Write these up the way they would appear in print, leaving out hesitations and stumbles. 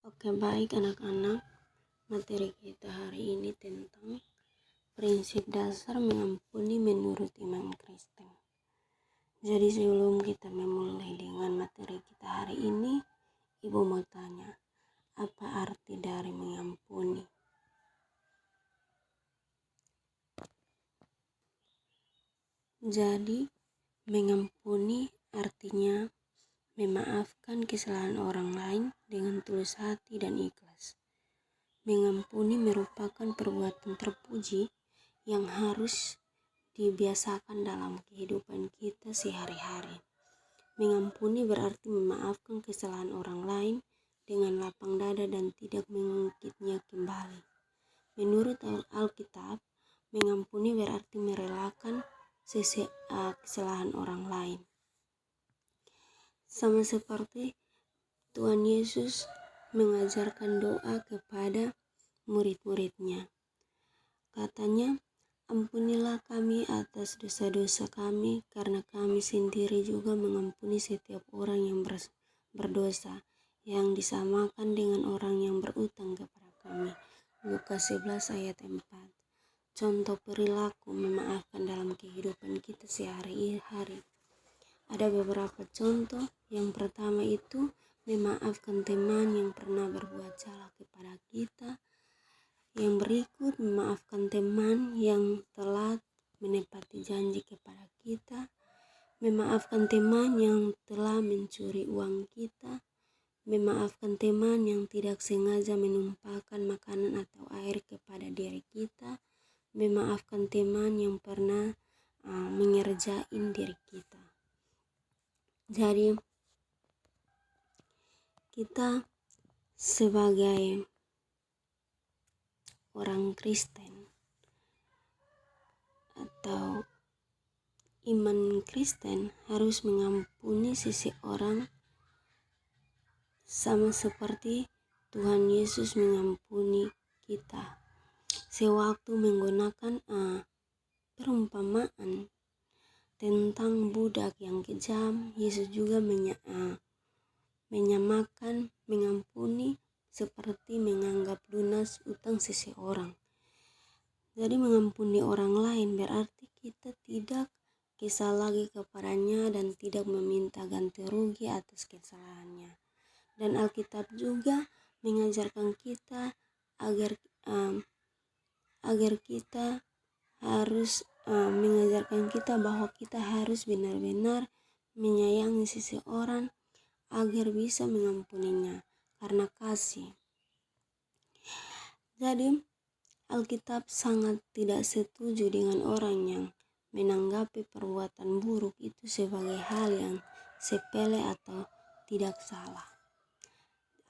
Oke, baik anak-anak. Materi kita hari ini tentang prinsip dasar mengampuni menurut iman Kristen. Jadi sebelum kita memulai dengan materi kita hari ini, Ibu mau tanya, apa arti dari mengampuni? Jadi, mengampuni artinya memaafkan kesalahan orang lain dengan tulus hati dan ikhlas. Mengampuni merupakan perbuatan terpuji yang harus dibiasakan dalam kehidupan kita sehari-hari. Mengampuni berarti memaafkan kesalahan orang lain dengan lapang dada dan tidak mengungkitnya kembali. Menurut Alkitab, mengampuni berarti merelakan kesalahan orang lain. Sama seperti Tuhan Yesus mengajarkan doa kepada murid-muridnya. Katanya, ampunilah kami atas dosa-dosa kami, karena kami sendiri juga mengampuni setiap orang yang berdosa, yang disamakan dengan orang yang berutang kepada kami. Lukas 11 ayat 4. Contoh perilaku memaafkan dalam kehidupan kita sehari-hari. Ada beberapa contoh. Yang pertama itu memaafkan teman yang pernah berbuat salah kepada kita. Yang berikut, memaafkan teman yang telat menepati janji kepada kita. Memaafkan teman yang telah mencuri uang kita. Memaafkan teman yang tidak sengaja menumpahkan makanan atau air kepada diri kita. Memaafkan teman yang pernah mengerjain diri kita. Jadi, kita sebagai orang Kristen atau iman Kristen harus mengampuni seseorang sama seperti Tuhan Yesus mengampuni kita. Sewaktu menggunakan perumpamaan tentang budak yang kejam, Yesus juga menyamakan mengampuni seperti menganggap lunas utang seseorang. Jadi mengampuni orang lain berarti kita tidak kesal lagi kepadanya dan tidak meminta ganti rugi atas kesalahannya. Dan Alkitab juga mengajarkan kita agar kita harus mengajarkan kita bahwa kita harus benar-benar menyayangi seseorang agar bisa mengampuninya karena kasih. Jadi Alkitab sangat tidak setuju dengan orang yang menanggapi perbuatan buruk itu sebagai hal yang sepele atau tidak salah.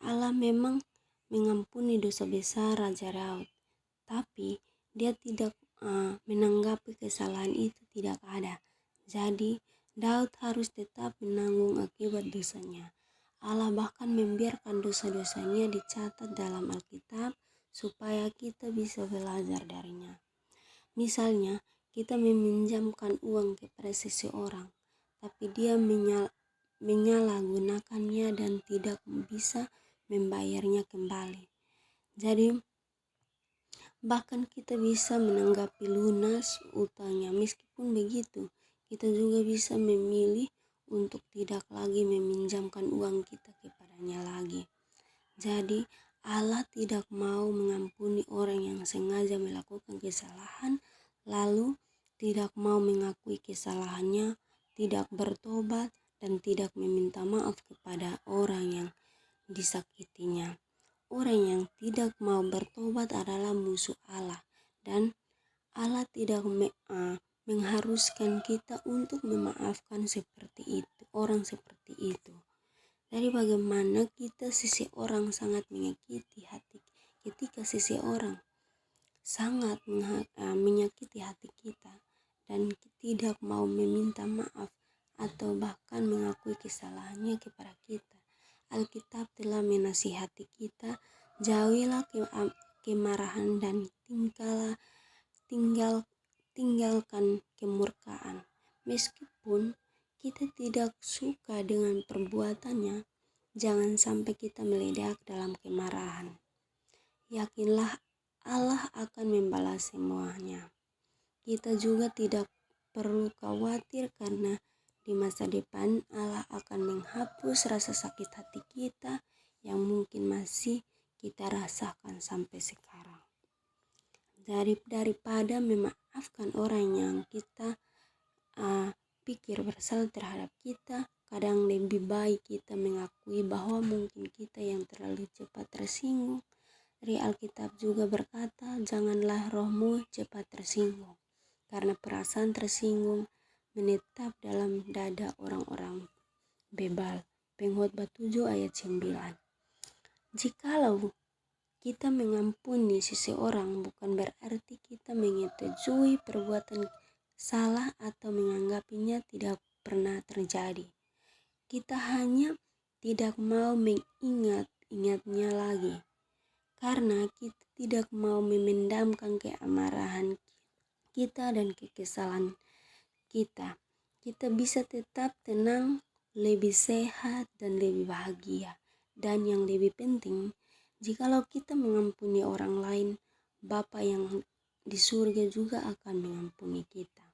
Allah memang mengampuni dosa besar Raja Daud, tapi dia tidak menanggapi kesalahan itu tidak ada. Jadi Daud harus tetap menanggung akibat dosanya. Allah bahkan membiarkan dosa-dosanya dicatat dalam Alkitab supaya kita bisa belajar darinya. Misalnya, kita meminjamkan uang kepada seseorang, tapi dia menyalahgunakannya dan tidak bisa membayarnya kembali. Jadi, bahkan kita bisa menanggapi lunas utangnya. Meskipun begitu, kita juga bisa memilih untuk tidak lagi meminjamkan uang kita kepadanya lagi. Jadi, Allah tidak mau mengampuni orang yang sengaja melakukan kesalahan, lalu tidak mau mengakui kesalahannya, tidak bertobat, dan tidak meminta maaf kepada orang yang disakitinya. Orang yang tidak mau bertobat adalah musuh Allah, dan Allah tidak mengharuskan kita untuk memaafkan seperti itu, orang seperti itu. Dari bagaimana kita seseorang sangat menyakiti hati ketika seseorang sangat menyakiti hati kita dan tidak mau meminta maaf atau bahkan mengakui kesalahannya kepada kita. Alkitab telah menasihati kita, jauhilah kemarahan dan tinggalkan kemurkaan. Meskipun kita tidak suka dengan perbuatannya, Jangan sampai kita meledak dalam kemarahan. Yakinlah Allah akan membalas semuanya. Kita juga tidak perlu khawatir karena di masa depan Allah akan menghapus rasa sakit hati kita yang mungkin masih kita rasakan sampai sekarang. Daripada memaafkan orang yang kita pikir bersalah terhadap kita, kadang lebih baik kita mengakui bahwa mungkin kita yang terlalu cepat tersinggung. Dari Alkitab juga berkata, janganlah rohmu cepat tersinggung, karena perasaan tersinggung menetap dalam dada orang-orang bebal. Pengkhotbah 7 ayat 9. Jikalau kita mengampuni seseorang bukan berarti kita menyetujui perbuatan salah atau menganggapnya tidak pernah terjadi. Kita hanya tidak mau mengingat-ingatnya lagi. Karena kita tidak mau memendamkan keamarahan kita dan kekesalan kita. Kita bisa tetap tenang, lebih sehat, dan lebih bahagia. Dan yang lebih penting, jikalau kita mengampuni orang lain, Bapa yang di surga juga akan mengampuni kita.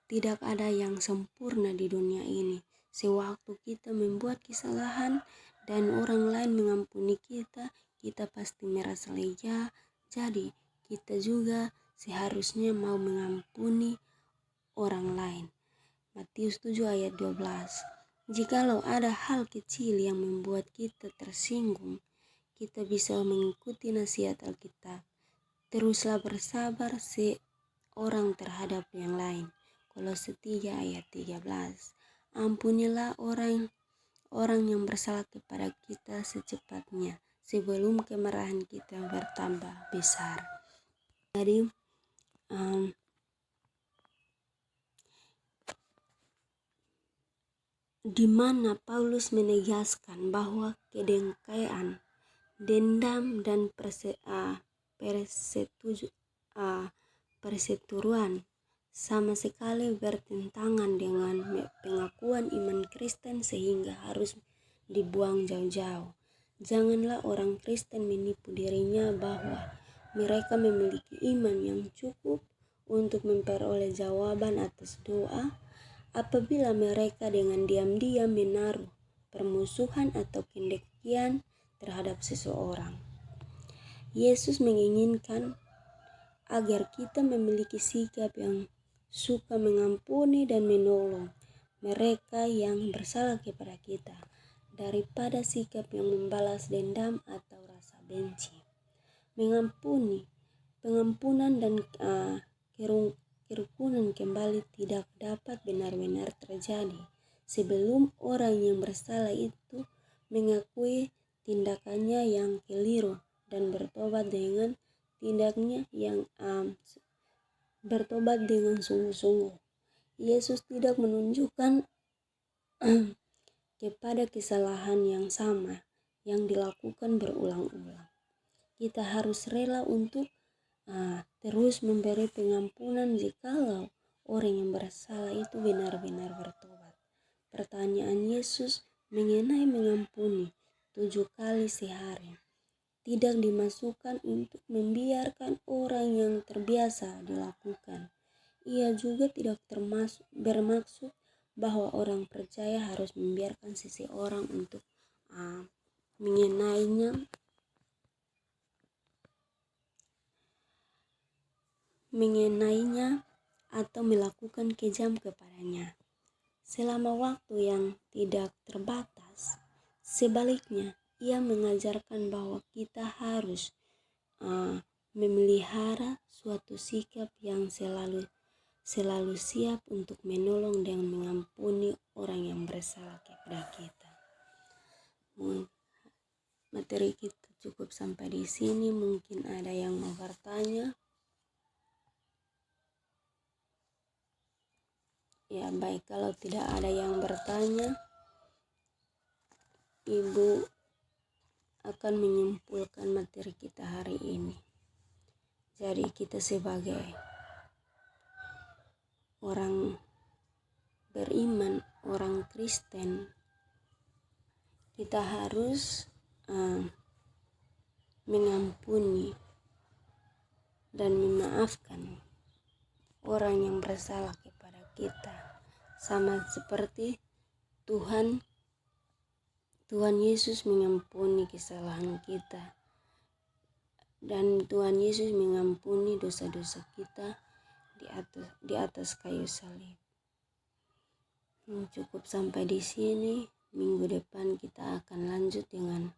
Tidak ada yang sempurna di dunia ini. Sewaktu kita membuat kesalahan dan orang lain mengampuni kita, kita pasti merasa lega. Jadi, kita juga seharusnya mau mengampuni orang lain. Matius 7 ayat 12. Jikalau ada hal kecil yang membuat kita tersinggung, kita bisa mengikuti nasihat Alkitab. Teruslah bersabar seorang terhadap yang lain. Kolose 3 ayat 13. Ampunilah orang yang bersalah kepada kita secepatnya, sebelum kemarahan kita bertambah besar. Jadi, di mana Paulus menegaskan bahwa kedengkian, dendam, dan perseteruan sama sekali bertentangan dengan pengakuan iman Kristen sehingga harus dibuang jauh-jauh. Janganlah orang Kristen menipu dirinya bahwa mereka memiliki iman yang cukup untuk memperoleh jawaban atas doa apabila mereka dengan diam-diam menaruh permusuhan atau kedengkian terhadap seseorang. Yesus menginginkan agar kita memiliki sikap yang suka mengampuni dan menolong mereka yang bersalah kepada kita, daripada sikap yang membalas dendam atau rasa benci. Pengampunan dan kerukunan kembali tidak dapat benar-benar terjadi sebelum orang yang bersalah itu mengakui tindakannya yang keliru dan bertobat dengan sungguh-sungguh. Yesus tidak menunjukkan kepada kesalahan yang sama yang dilakukan berulang-ulang. Kita harus rela untuk terus memberi pengampunan jikalau orang yang bersalah itu benar-benar bertobat. Pertanyaan Yesus mengenai mengampuni 7 kali sehari tidak dimasukkan untuk membiarkan orang yang terbiasa dilakukan. Ia juga tidak bermaksud bahwa orang percaya harus membiarkan seseorang untuk mengenainya atau melakukan kejam kepadanya selama waktu yang tidak terbatas. Sebaliknya, ia mengajarkan bahwa kita harus memelihara suatu sikap yang selalu siap untuk menolong dan mengampuni orang yang bersalah kepada kita. Materi kita cukup sampai di sini. Mungkin ada yang mau bertanya. Ya baik, kalau tidak ada yang bertanya, Ibu akan menyimpulkan materi kita hari ini. Jadi kita sebagai orang beriman, orang Kristen, kita harus mengampuni dan memaafkan orang yang bersalah kepada kita, sama seperti Tuhan Yesus mengampuni kesalahan kita, dan Tuhan Yesus mengampuni dosa-dosa kita di atas kayu salib. Cukup sampai di sini. Minggu depan kita akan lanjut dengan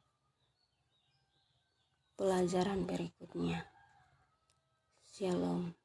pelajaran berikutnya. Shalom.